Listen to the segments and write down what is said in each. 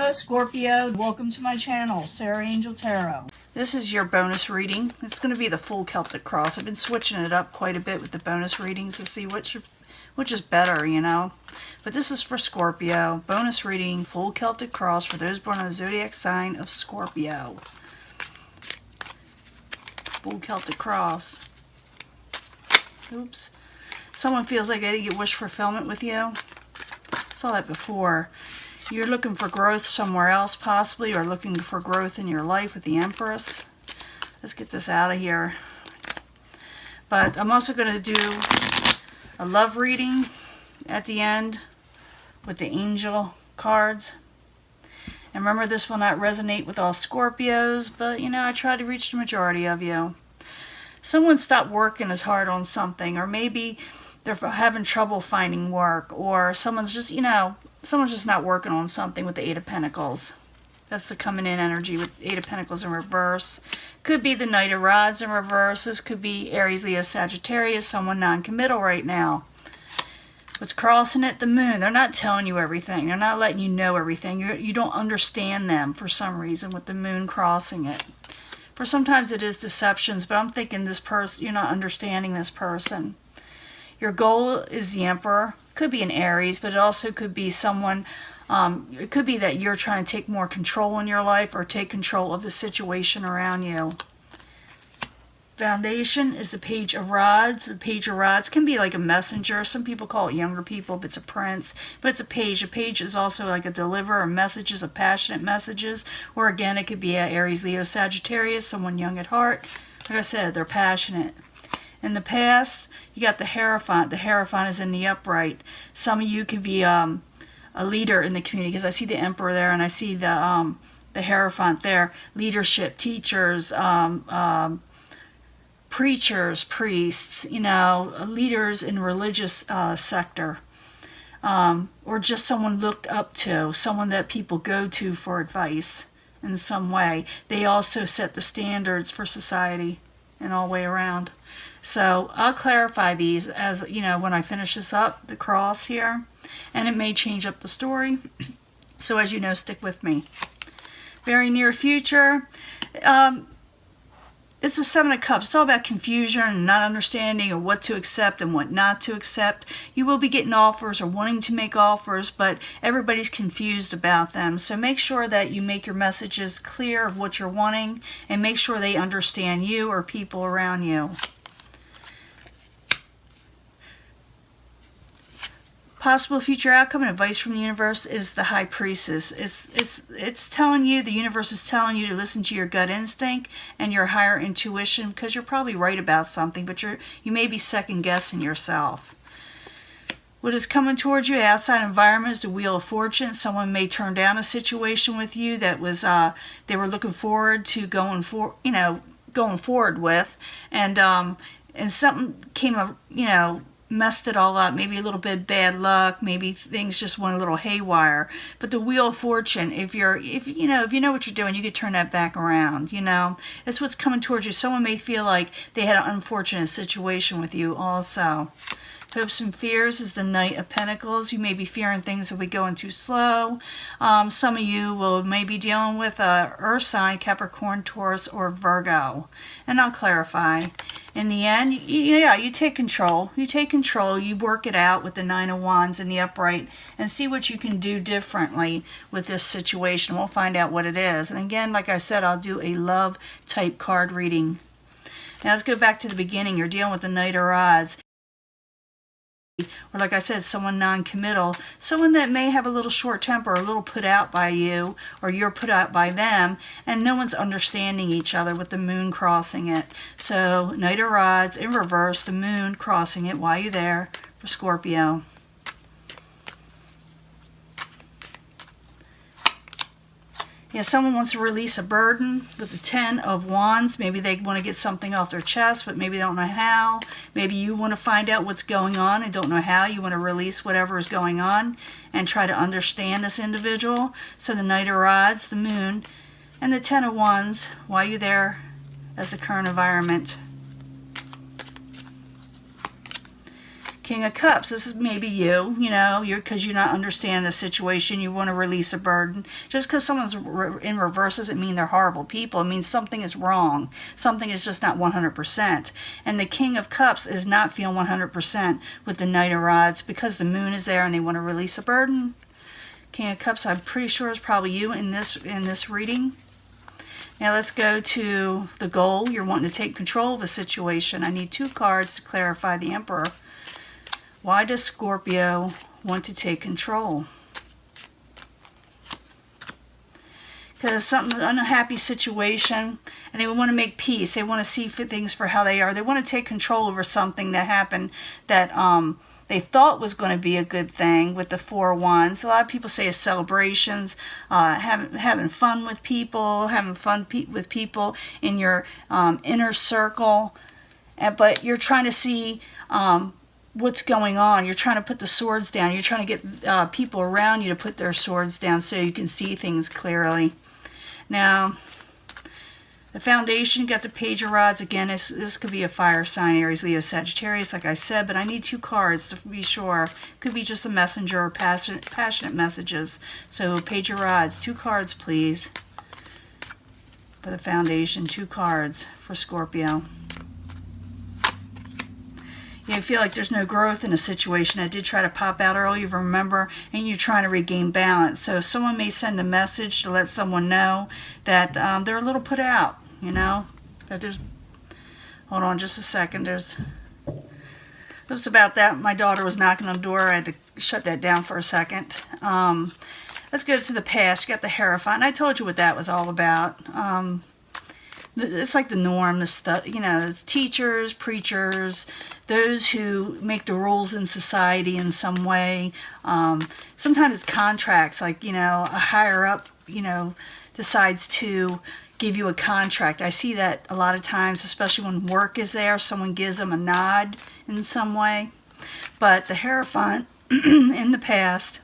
Hello Scorpio, welcome to my channel, Sarah Angel Tarot. This is your bonus reading. It's going to be the full Celtic cross. I've been switching it up quite a bit with the bonus readings to see which is better, you know. But this is for Scorpio. Bonus reading, full Celtic cross for those born on the zodiac sign of Scorpio. Full Celtic cross. Oops. Someone feels like they didn't get wish fulfillment with you. Saw that before. You're looking for growth somewhere else possibly, or looking for growth in your life with the Empress. Let's get this out of here. But I'm also going to do a love reading at the end with the angel cards. And remember, this will not resonate with all Scorpios, but you know, I try to reach the majority of you. Someone stopped working as hard on something, or maybe they're having trouble finding work, or someone's just, you know, someone's just not working on something with the Eight of Pentacles. That's the coming in energy with Eight of Pentacles in reverse. Could be the Knight of Rods in reverse. This could be Aries, Leo, Sagittarius, someone non-committal right now. What's crossing it? The moon. They're not telling you everything. They're not letting you know everything. You don't understand them for some reason with the moon crossing it. For sometimes it is deceptions, but I'm thinking this person, you're not understanding this person. Your goal is the Emperor. Could be an Aries, but it also could be someone, it could be that you're trying to take more control in your life or take control of the situation around you. Foundation is the Page of Rods. The Page of Rods can be like a messenger. Some people call it younger people if it's a prince, but it's a page. A page is also like a deliverer of messages, of passionate messages, or again, it could be a Aries, Leo, Sagittarius, someone young at heart. Like I said, they're passionate. In the past, you got the Hierophant. The Hierophant is in the upright. Some of you could be a leader in the community, because I see the Emperor there and I see the Hierophant there. Leadership, teachers, preachers, priests, you know, leaders in religious sector. Or just someone looked up to, someone that people go to for advice in some way. They also set the standards for society and all the way around. So I'll clarify these as, you know, when I finish this up, the cross here, and it may change up the story. So as you know, stick with me. Very near future, it's the Seven of Cups. It's all about confusion and not understanding of what to accept and what not to accept. You will be getting offers or wanting to make offers, but everybody's confused about them. So make sure that you make your messages clear of what you're wanting, and make sure they understand you or people around you. Possible future outcome and advice from the universe is the High Priestess. It's telling you, the universe is telling you to listen to your gut instinct and your higher intuition, because you're probably right about something, but you may be second guessing yourself. What is coming towards you, outside environment, is the Wheel of Fortune. Someone may turn down a situation with you that was they were looking forward to going forward with, and something came up, you know, messed it all up. Maybe a little bit bad luck, maybe things just went a little haywire. But the Wheel of Fortune, if you know what you're doing, you could turn that back around, you know. That's what's coming towards you. Someone may feel like they had an unfortunate situation with you also. Hopes and fears is the Knight of Pentacles. You may be fearing things will be going too slow. Some of you will maybe dealing with a earth sign, Capricorn, Taurus, or Virgo. And I'll clarify. In the end, you take control. You take control. You work it out with the Nine of Wands in the upright and see what you can do differently with this situation. We'll find out what it is. And again, like I said, I'll do a love type card reading. Now let's go back to the beginning. You're dealing with the Knight of Rods. Or like I said, someone non-committal, someone that may have a little short temper, a little put out by you, or you're put out by them, and no one's understanding each other with the moon crossing it. So Knight of Rods in reverse, the moon crossing it while you're there for Scorpio. Yeah, someone wants to release a burden with the Ten of Wands. Maybe they want to get something off their chest, but maybe they don't know how. Maybe you want to find out what's going on and don't know how. You want to release whatever is going on and try to understand this individual. So the Knight of Rods, the Moon, and the Ten of Wands while you're there as the current environment. King of Cups, this is maybe you, because you're not understanding the situation. You want to release a burden. Just because someone's in reverse doesn't mean they're horrible people. It means something is wrong. Something is just not 100%. And the King of Cups is not feeling 100% with the Knight of Rods because the moon is there and they want to release a burden. King of Cups, I'm pretty sure is probably you in this reading. Now let's go to the goal. You're wanting to take control of a situation. I need 2 cards to clarify the Emperor. Why does Scorpio want to take control? Because something, an unhappy situation, and they want to make peace. They want to see things for how they are. They want to take control over something that happened that they thought was going to be a good thing with the 4 of Wands. A lot of people say it's celebrations, having fun with people, having fun with people in your inner circle. But you're trying to see what's going on. You're trying to put the swords down. You're trying to get people around you to put their swords down so you can see things clearly. Now, the foundation, got the Page of Rods. Again, this could be a fire sign, Aries, Leo, Sagittarius, like I said, but I need 2 cards to be sure. Could be just a messenger or passionate messages. So, Page of Rods, 2 cards, please. For the foundation, 2 cards for Scorpio. You feel like there's no growth in a situation. I did try to pop out earlier, remember, and you're trying to regain balance. So someone may send a message to let someone know that they're a little put out, that there's, hold on just a second, it was about that. My daughter was knocking on the door. I had to shut that down for a second. Let's go to the past. You got the Hierophant. I told you what that was all about. It's like the norm, the stuff, it's teachers, preachers, those who make the rules in society in some way. Sometimes it's contracts, like, a higher up, decides to give you a contract. I see that a lot of times, especially when work is there, someone gives them a nod in some way. But the Hierophant in the past,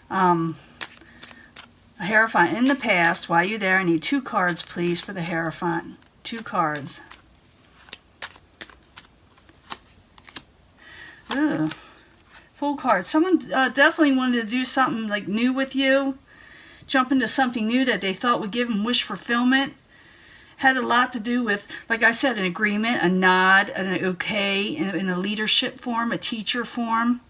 a Hierophant in the past, while you're there, I need 2 cards, please, for the Hierophant. 2 cards. Ooh. Full card. Someone definitely wanted to do something like new with you. Jump into something new that they thought would give them wish fulfillment. Had a lot to do with, like I said, an agreement, a nod, an okay in a leadership form, a teacher form.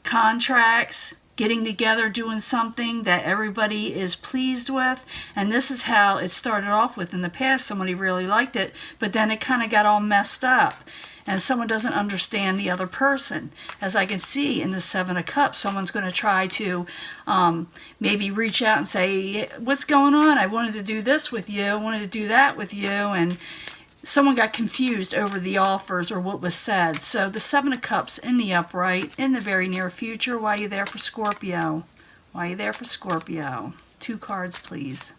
Contracts. Getting together, doing something that everybody is pleased with. And this is how it started off with in the past. Somebody really liked it, but then it kind of got all messed up. And someone doesn't understand the other person. As I can see in the 7 of Cups, someone's going to try to maybe reach out and say, what's going on? I wanted to do this with you. I wanted to do that with you. And someone got confused over the offers or what was said. So the 7 of Cups in the upright in the very near future. Why are you there for Scorpio? Why are you there for Scorpio? 2 cards, please.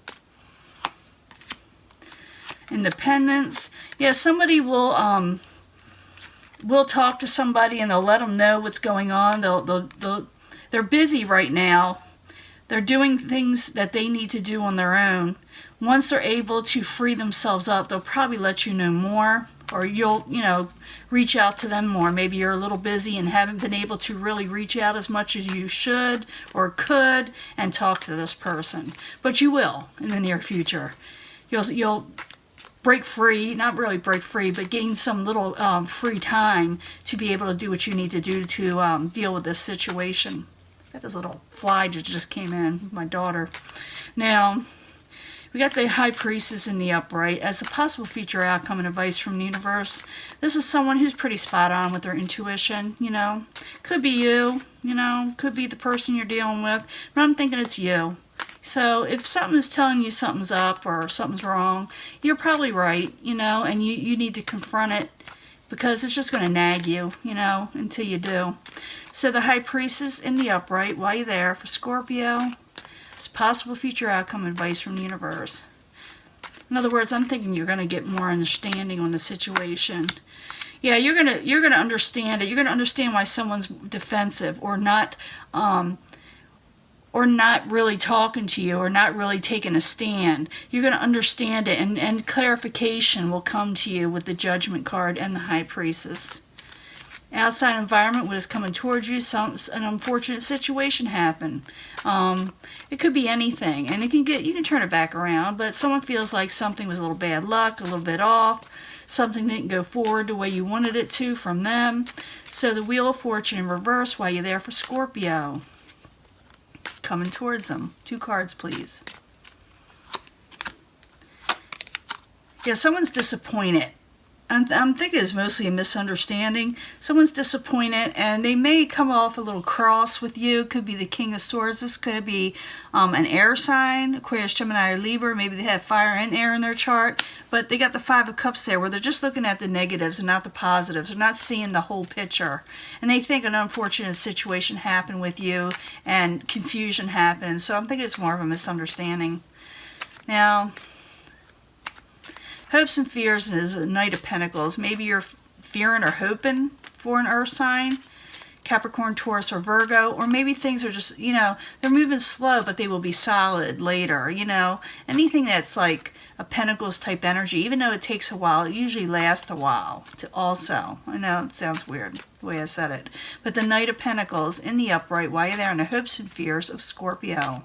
Independence. Yeah, somebody will talk to somebody and they'll let them know what's going on. They're busy right now. They're doing things that they need to do on their own. Once they're able to free themselves up, they'll probably let you know more, or you'll, reach out to them more. Maybe you're a little busy and haven't been able to really reach out as much as you should or could and talk to this person. But you will in the near future. You'll break free, not really break free, but gain some little free time to be able to do what you need to do to deal with this situation. Got this little fly that just came in, my daughter. Now, we got the High Priestess in the upright. As a possible future outcome and advice from the universe, this is someone who's pretty spot on with their intuition, Could be you, could be the person you're dealing with, but I'm thinking it's you. So if something is telling you something's up or something's wrong, you're probably right, and you need to confront it because it's just going to nag you, until you do. So the High Priestess in the upright, while you're there for Scorpio, it's possible future outcome advice from the universe. In other words, I'm thinking you're going to get more understanding on the situation. Yeah, you're gonna understand it. You're gonna understand why someone's defensive or not really talking to you or not really taking a stand. You're gonna understand it, and clarification will come to you with the Judgment card and the High Priestess. outside environment, what is coming towards you, an unfortunate situation happened. It could be anything, and you can turn it back around, but someone feels like something was a little bad luck, a little bit off, something didn't go forward the way you wanted it to from them. So the Wheel of Fortune in reverse while you're there for Scorpio. Coming towards them. 2 cards, please. Yeah, someone's disappointed. I'm thinking it's mostly a misunderstanding. Someone's disappointed, and they may come off a little cross with you. Could be the King of Swords. This could be an air sign, Aquarius, Gemini, or Libra. Maybe they have fire and air in their chart, but they got the 5 of Cups there where they're just looking at the negatives and not the positives. They're not seeing the whole picture, and they think an unfortunate situation happened with you and confusion happened. So I'm thinking it's more of a misunderstanding. Now, hopes and fears is a Knight of Pentacles. Maybe you're fearing or hoping for an earth sign, Capricorn, Taurus, or Virgo, or maybe things are just, they're moving slow, but they will be solid later, Anything that's like a Pentacles type energy, even though it takes a while, it usually lasts a while to also. I know it sounds weird the way I said it. But the Knight of Pentacles in the upright while you're there in the hopes and fears of Scorpio.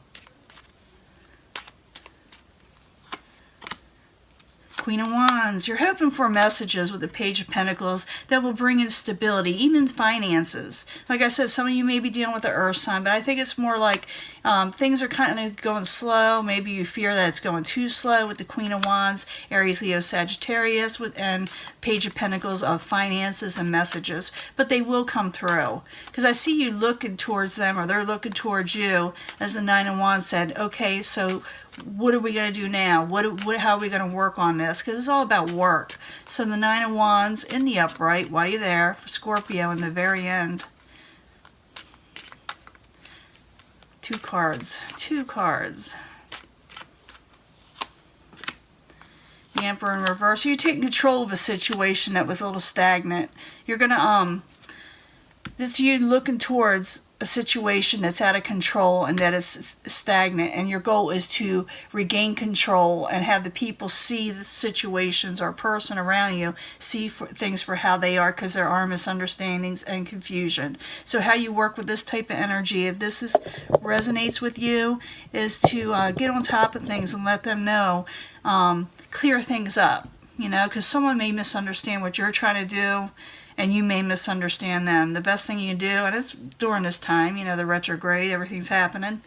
Queen of Wands. You're hoping for messages with the Page of Pentacles that will bring in stability, even finances. Like I said, some of you may be dealing with the earth sign, but I think it's more like things are kind of going slow. Maybe you fear that it's going too slow with the Queen of Wands, Aries, Leo, Sagittarius, and Page of Pentacles of finances and messages. But they will come through. Because I see you looking towards them, or they're looking towards you, as the Nine of Wands said, okay, so what are we going to do now? How are we going to work on this? Because it's all about work. So the Nine of Wands in the upright while you're there for Scorpio in the very end. 2 cards. 2 cards. The Emperor in reverse. You're taking control of a situation that was a little stagnant. You're going to, it's you looking towards a situation that's out of control and that is stagnant, and your goal is to regain control and have the people see the situations or person around you see things for how they are, because there are misunderstandings and confusion. So how you work with this type of energy, if this resonates with you, is to get on top of things and let them know, clear things up, because someone may misunderstand what you're trying to do, and you may misunderstand them. The best thing you can do, and it's during this time, the retrograde, everything's happening,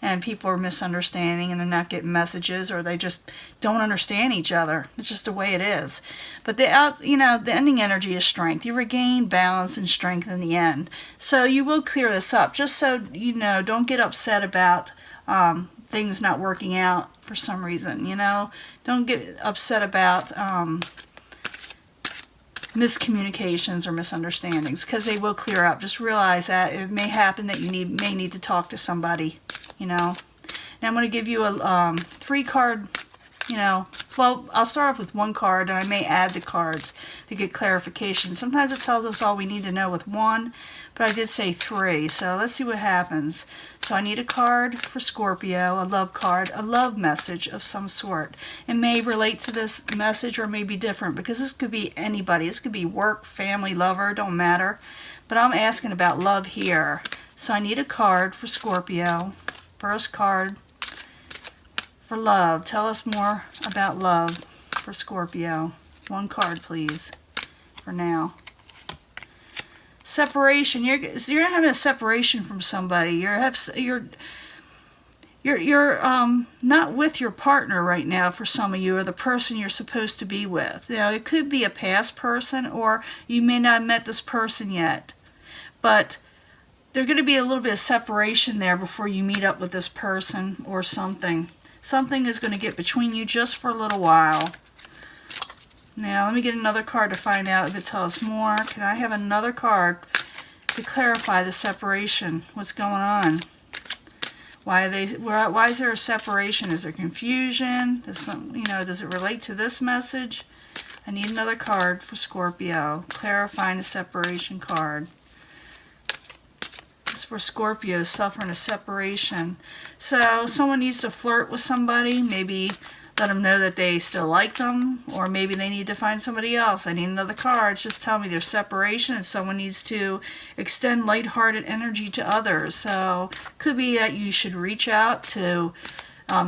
and people are misunderstanding, and they're not getting messages, or they just don't understand each other. It's just the way it is. But the ending energy is strength. You regain balance and strength in the end. So you will clear this up, just so don't get upset about things not working out for some reason. Don't get upset about miscommunications or misunderstandings, because they will clear up. Just realize that it may happen that you may need to talk to somebody. Now I'm going to give you a 3-card. Well, I'll start off with 1 card, and I may add the cards to get clarification. Sometimes it tells us all we need to know with 1, but I did say 3, so let's see what happens. So I need a card for Scorpio, a love card, a love message of some sort. It may relate to this message or may be different, because this could be anybody. This could be work, family, lover, don't matter. But I'm asking about love here. So I need a card for Scorpio. First card for love. Tell us more about love for Scorpio. 1 card, please, for now. Separation. You're having a separation from somebody. You're not with your partner right now for some of you, or the person you're supposed to be with. It could be a past person, or you may not have met this person yet. But there's going to be a little bit of separation there before you meet up with this person or something. Something is going to get between you just for a little while. Now, let me get another card to find out if it tells us more. Can I have another card to clarify the separation? What's going on? Why is there a separation? Is there confusion? Does it relate to this message? I need another card for Scorpio. Clarifying the separation card. This is for Scorpio suffering a separation. So someone needs to flirt with somebody, maybe let them know that they still like them, or maybe they need to find somebody else. I need another card. It's just telling me there's separation and someone needs to extend lighthearted energy to others. So could be that you should reach out to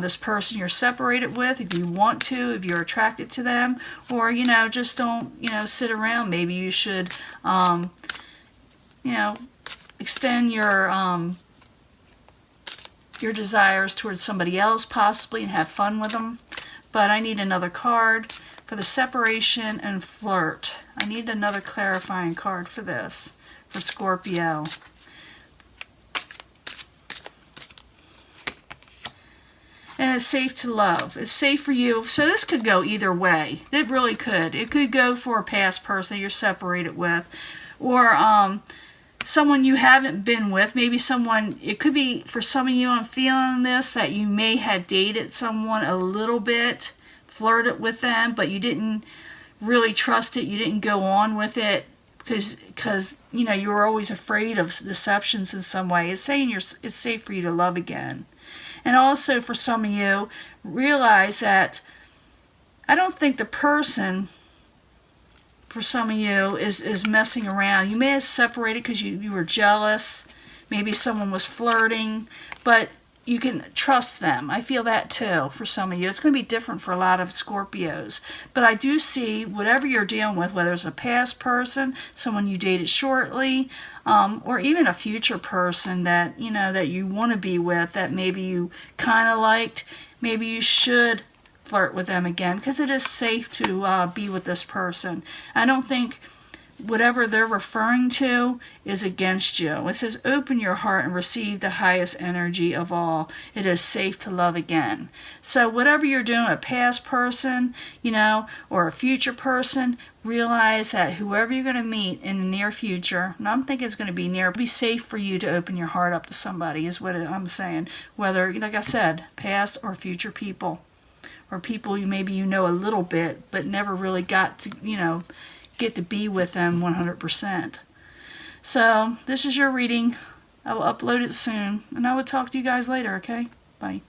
this person you're separated with if you want to, if you're attracted to them, or, you know, just don't, you know, sit around. Maybe you should, you know, extend your desires towards somebody else possibly and have fun with them. But I need another card for the separation and flirt. I need another clarifying card for this, for Scorpio. And it's safe to love. It's safe for you. So this could go either way. It really could. It could go for a past person you're separated with, or someone you haven't been with. Maybe someone, it could be for some of you, I'm feeling this, that you may have dated someone a little bit, flirted with them, but you didn't really trust it. You didn't go on with it because you know, you were always afraid of deceptions in some way. It's saying it's safe for you to love again. And also for some of you, realize that I don't think the person, for some of you, is messing around. You may have separated because you were jealous. Maybe someone was flirting, but you can trust them. I feel that too for some of you. It's going to be different for a lot of Scorpios. But I do see whatever you're dealing with, whether it's a past person, someone you dated shortly, or even a future person that, you know, that you want to be with, that maybe you kind of liked, maybe you should flirt with them again, because it is safe to be with this person. I don't think whatever they're referring to is against you. It says, open your heart and receive the highest energy of all. It is safe to love again. So whatever you're doing, a past person, you know, or a future person, realize that whoever you're going to meet in the near future, and I'm thinking it's going to be near, it'll be safe for you to open your heart up to somebody, is what I'm saying. Whether, like I said, past or future people, or people maybe you know a little bit, but never really got to, you know, get to be with them 100%. So this is your reading. I will upload it soon, and I will talk to you guys later, okay? Bye.